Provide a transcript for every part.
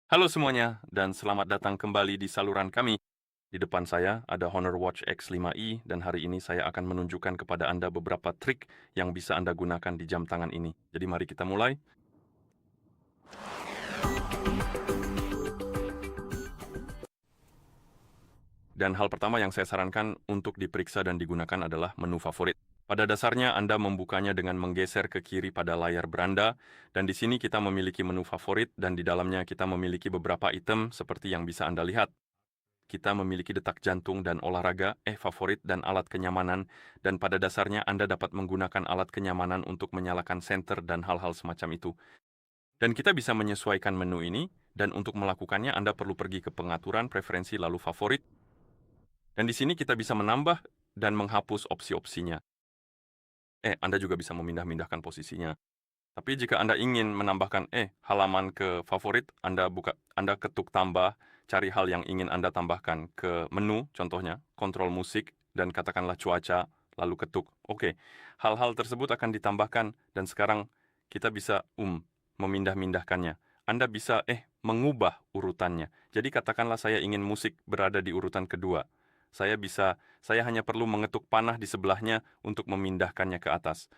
Halo semuanya, dan selamat datang kembali di saluran kami. Di depan saya ada Honor Watch X5i, dan hari ini saya akan menunjukkan kepada Anda beberapa trik yang bisa Anda gunakan di jam tangan ini. Jadi mari kita mulai. Dan hal pertama yang saya sarankan untuk diperiksa dan digunakan adalah menu favorit. Pada dasarnya Anda membukanya dengan menggeser ke kiri pada layar beranda, dan di sini kita memiliki menu favorit, dan di dalamnya kita memiliki beberapa item seperti yang bisa Anda lihat. Kita memiliki detak jantung dan olahraga, favorit dan alat kenyamanan, dan pada dasarnya Anda dapat menggunakan alat kenyamanan untuk menyalakan senter dan hal-hal semacam itu. Dan kita bisa menyesuaikan menu ini, dan untuk melakukannya Anda perlu pergi ke pengaturan, preferensi, lalu favorit, dan di sini kita bisa menambah dan menghapus opsi-opsinya. Anda juga bisa memindah-mindahkan posisinya. Tapi jika Anda ingin menambahkan halaman ke favorit, Anda ketuk tambah, cari hal yang ingin Anda tambahkan ke menu, contohnya kontrol musik dan katakanlah cuaca, lalu ketuk oke. Hal-hal tersebut akan ditambahkan dan sekarang kita bisa memindah-mindahkannya. Anda bisa mengubah urutannya. Jadi katakanlah saya ingin musik berada di urutan kedua. Saya hanya perlu mengetuk panah di sebelahnya untuk memindahkannya ke atas.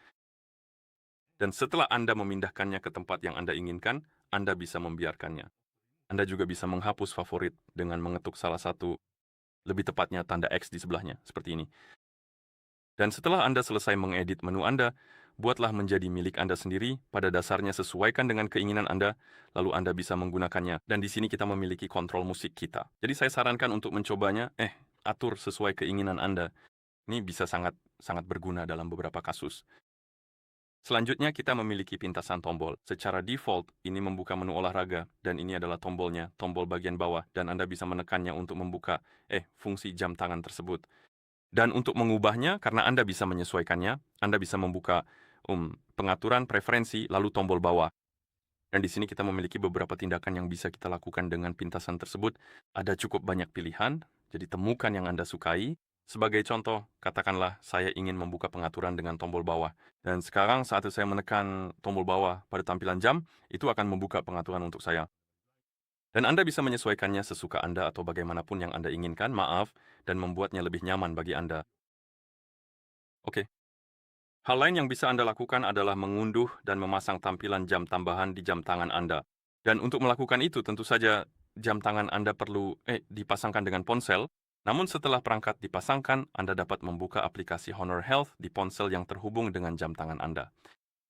Dan setelah Anda memindahkannya ke tempat yang Anda inginkan, Anda bisa membiarkannya. Anda juga bisa menghapus favorit dengan mengetuk salah satu, lebih tepatnya tanda X di sebelahnya, seperti ini. Dan setelah Anda selesai mengedit menu Anda, buatlah menjadi milik Anda sendiri, pada dasarnya sesuaikan dengan keinginan Anda, lalu Anda bisa menggunakannya. Dan di sini kita memiliki kontrol musik kita. Jadi saya sarankan untuk mencobanya, atur sesuai keinginan Anda. Ini bisa sangat sangat berguna dalam beberapa kasus. Selanjutnya kita memiliki pintasan tombol. Secara default, ini membuka menu olahraga, dan ini adalah tombolnya, tombol bagian bawah, dan Anda bisa menekannya untuk membuka fungsi jam tangan tersebut. Dan untuk mengubahnya, karena Anda bisa menyesuaikannya, Anda bisa membuka pengaturan preferensi, lalu tombol bawah. Dan di sini kita memiliki beberapa tindakan yang bisa kita lakukan dengan pintasan tersebut. Ada cukup banyak pilihan, jadi temukan yang Anda sukai. Sebagai contoh, katakanlah saya ingin membuka pengaturan dengan tombol bawah. Dan sekarang saat saya menekan tombol bawah pada tampilan jam, itu akan membuka pengaturan untuk saya. Dan Anda bisa menyesuaikannya sesuka Anda atau bagaimanapun yang Anda inginkan, maaf, dan membuatnya lebih nyaman bagi Anda. Oke. Hal lain yang bisa Anda lakukan adalah mengunduh dan memasang tampilan jam tambahan di jam tangan Anda. Dan untuk melakukan itu, tentu saja jam tangan Anda perlu dipasangkan dengan ponsel. Namun setelah perangkat dipasangkan, Anda dapat membuka aplikasi Honor Health di ponsel yang terhubung dengan jam tangan Anda.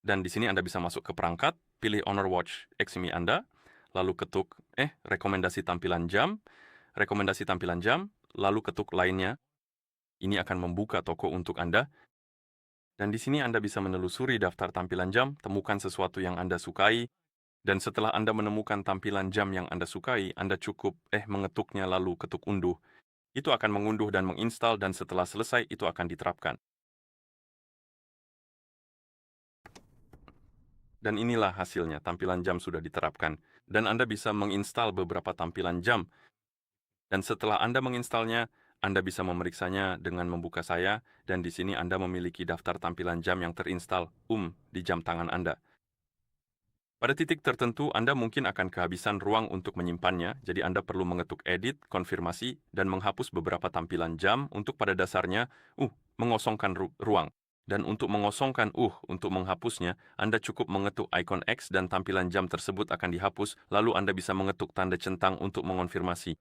Dan di sini Anda bisa masuk ke perangkat, pilih Honor Watch Xmi Anda, lalu ketuk rekomendasi tampilan jam, lalu ketuk lainnya. Ini akan membuka toko untuk Anda. Dan di sini Anda bisa menelusuri daftar tampilan jam, temukan sesuatu yang Anda sukai, dan setelah Anda menemukan tampilan jam yang Anda sukai, Anda cukup mengetuknya lalu ketuk unduh. Itu akan mengunduh dan menginstal, dan setelah selesai itu akan diterapkan. Dan inilah hasilnya, tampilan jam sudah diterapkan. Dan Anda bisa menginstal beberapa tampilan jam. Dan setelah Anda menginstalnya, Anda bisa memeriksanya dengan membuka saya, dan di sini Anda memiliki daftar tampilan jam yang terinstal, di jam tangan Anda. Pada titik tertentu, Anda mungkin akan kehabisan ruang untuk menyimpannya, jadi Anda perlu mengetuk edit, konfirmasi, dan menghapus beberapa tampilan jam untuk pada dasarnya, mengosongkan ruang. Dan untuk mengosongkan, untuk menghapusnya, Anda cukup mengetuk ikon X dan tampilan jam tersebut akan dihapus, lalu Anda bisa mengetuk tanda centang untuk mengonfirmasi.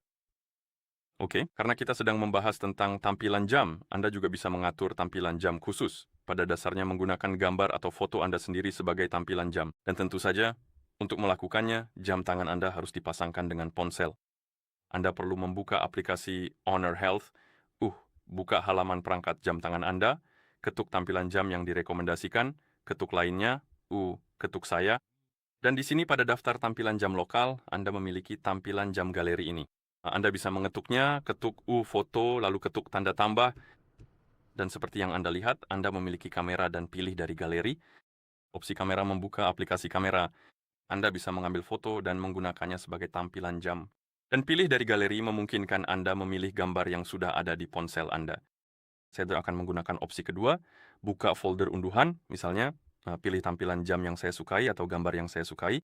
Oke, karena kita sedang membahas tentang tampilan jam, Anda juga bisa mengatur tampilan jam khusus. Pada dasarnya menggunakan gambar atau foto Anda sendiri sebagai tampilan jam. Dan tentu saja, untuk melakukannya, jam tangan Anda harus dipasangkan dengan ponsel. Anda perlu membuka aplikasi Honor Health, buka halaman perangkat jam tangan Anda, ketuk tampilan jam yang direkomendasikan, ketuk lainnya, ketuk saya, dan di sini pada daftar tampilan jam lokal, Anda memiliki tampilan jam galeri ini. Anda bisa mengetuknya, ketuk foto, lalu ketuk tanda tambah, dan seperti yang Anda lihat, Anda memiliki kamera dan pilih dari galeri. Opsi kamera membuka aplikasi kamera. Anda bisa mengambil foto dan menggunakannya sebagai tampilan jam. Dan pilih dari galeri memungkinkan Anda memilih gambar yang sudah ada di ponsel Anda. Saya akan menggunakan opsi kedua, buka folder unduhan, misalnya, pilih tampilan jam yang saya sukai atau gambar yang saya sukai.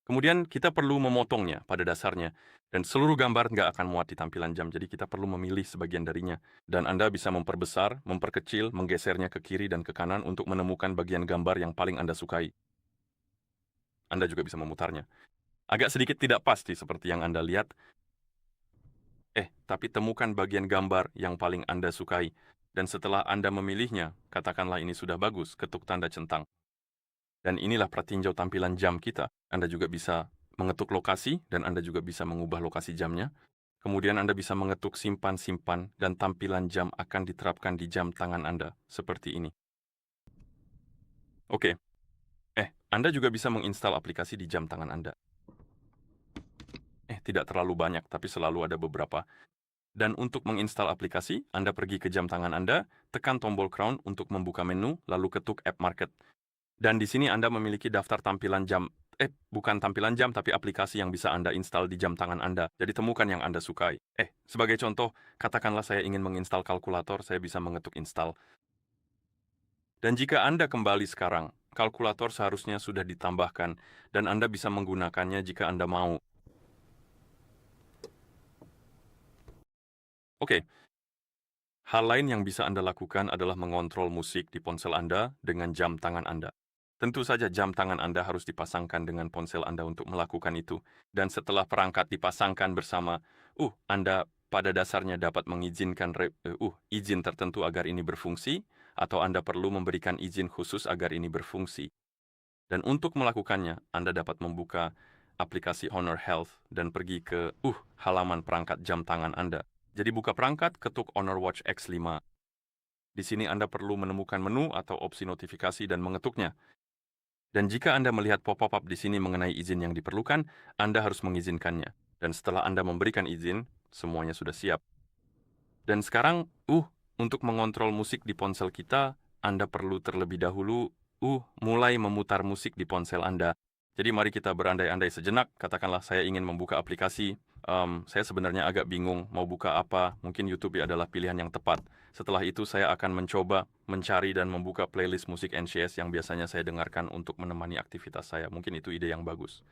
Kemudian kita perlu memotongnya pada dasarnya, dan seluruh gambar nggak akan muat di tampilan jam, jadi kita perlu memilih sebagian darinya. Dan Anda bisa memperbesar, memperkecil, menggesernya ke kiri dan ke kanan untuk menemukan bagian gambar yang paling Anda sukai. Anda juga bisa memutarnya. Agak sedikit tidak pasti seperti yang Anda lihat, tapi temukan bagian gambar yang paling Anda sukai. Dan setelah Anda memilihnya, katakanlah ini sudah bagus, ketuk tanda centang. Dan inilah pratinjau tampilan jam kita. Anda juga bisa mengetuk lokasi, dan Anda juga bisa mengubah lokasi jamnya. Kemudian Anda bisa mengetuk simpan-simpan, dan tampilan jam akan diterapkan di jam tangan Anda, seperti ini. Oke. Anda juga bisa menginstal aplikasi di jam tangan Anda. Tidak terlalu banyak, tapi selalu ada beberapa. Dan untuk menginstal aplikasi, Anda pergi ke jam tangan Anda, tekan tombol crown untuk membuka menu, lalu ketuk App Market. Dan di sini Anda memiliki daftar tampilan jam, bukan tampilan jam, tapi aplikasi yang bisa Anda install di jam tangan Anda. Jadi temukan yang Anda sukai. Sebagai contoh, katakanlah saya ingin menginstal kalkulator, saya bisa mengetuk install. Dan jika Anda kembali sekarang, kalkulator seharusnya sudah ditambahkan, dan Anda bisa menggunakannya jika Anda mau. Oke. Hal lain yang bisa Anda lakukan adalah mengontrol musik di ponsel Anda dengan jam tangan Anda. Tentu saja jam tangan Anda harus dipasangkan dengan ponsel Anda untuk melakukan itu. Dan setelah perangkat dipasangkan bersama, Anda pada dasarnya dapat mengizinkan izin tertentu agar ini berfungsi, atau Anda perlu memberikan izin khusus agar ini berfungsi. Dan untuk melakukannya, Anda dapat membuka aplikasi Honor Health dan pergi ke halaman perangkat jam tangan Anda. Jadi buka perangkat, ketuk Honor Watch X5. Di sini Anda perlu menemukan menu atau opsi notifikasi dan mengetuknya. Dan jika Anda melihat pop-up di sini mengenai izin yang diperlukan, Anda harus mengizinkannya. Dan setelah Anda memberikan izin, semuanya sudah siap. Dan sekarang, untuk mengontrol musik di ponsel kita, Anda perlu terlebih dahulu, mulai memutar musik di ponsel Anda. Jadi mari kita berandai-andai sejenak, katakanlah saya ingin membuka aplikasi, saya sebenarnya agak bingung mau buka apa, mungkin YouTube adalah pilihan yang tepat. Setelah itu saya akan mencoba mencari dan membuka playlist musik NCS yang biasanya saya dengarkan untuk menemani aktivitas saya. Mungkin itu ide yang bagus.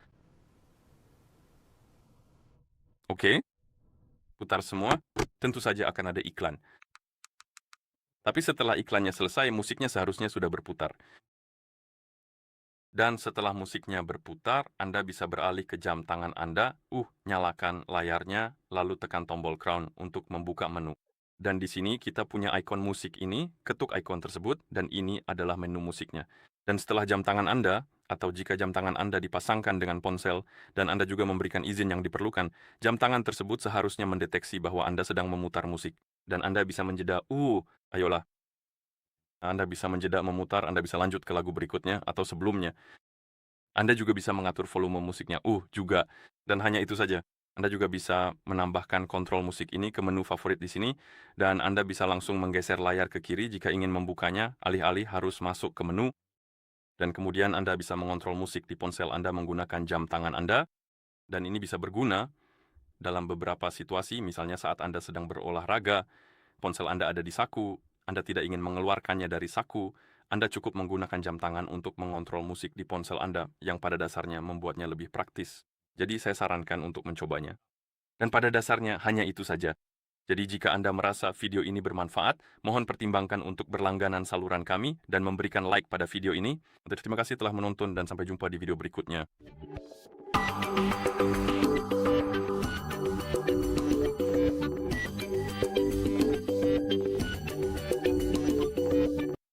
Oke, putar semua, tentu saja akan ada iklan. Tapi setelah iklannya selesai, musiknya seharusnya sudah berputar. Dan setelah musiknya berputar, Anda bisa beralih ke jam tangan Anda, nyalakan layarnya, lalu tekan tombol crown untuk membuka menu. Dan di sini kita punya ikon musik ini, ketuk ikon tersebut, dan ini adalah menu musiknya. Dan setelah jam tangan Anda, atau jika jam tangan Anda dipasangkan dengan ponsel, dan Anda juga memberikan izin yang diperlukan, jam tangan tersebut seharusnya mendeteksi bahwa Anda sedang memutar musik. Dan Anda bisa menjeda, ayolah. Anda bisa menjeda memutar, Anda bisa lanjut ke lagu berikutnya atau sebelumnya. Anda juga bisa mengatur volume musiknya, juga. Dan hanya itu saja. Anda juga bisa menambahkan kontrol musik ini ke menu favorit di sini, dan Anda bisa langsung menggeser layar ke kiri jika ingin membukanya, alih-alih harus masuk ke menu. Dan kemudian Anda bisa mengontrol musik di ponsel Anda menggunakan jam tangan Anda, dan ini bisa berguna dalam beberapa situasi, misalnya saat Anda sedang berolahraga, ponsel Anda ada di saku, Anda tidak ingin mengeluarkannya dari saku, Anda cukup menggunakan jam tangan untuk mengontrol musik di ponsel Anda, yang pada dasarnya membuatnya lebih praktis. Jadi saya sarankan untuk mencobanya. Dan pada dasarnya hanya itu saja. Jadi jika Anda merasa video ini bermanfaat, mohon pertimbangkan untuk berlangganan saluran kami dan memberikan like pada video ini. Terima kasih telah menonton dan sampai jumpa di video berikutnya.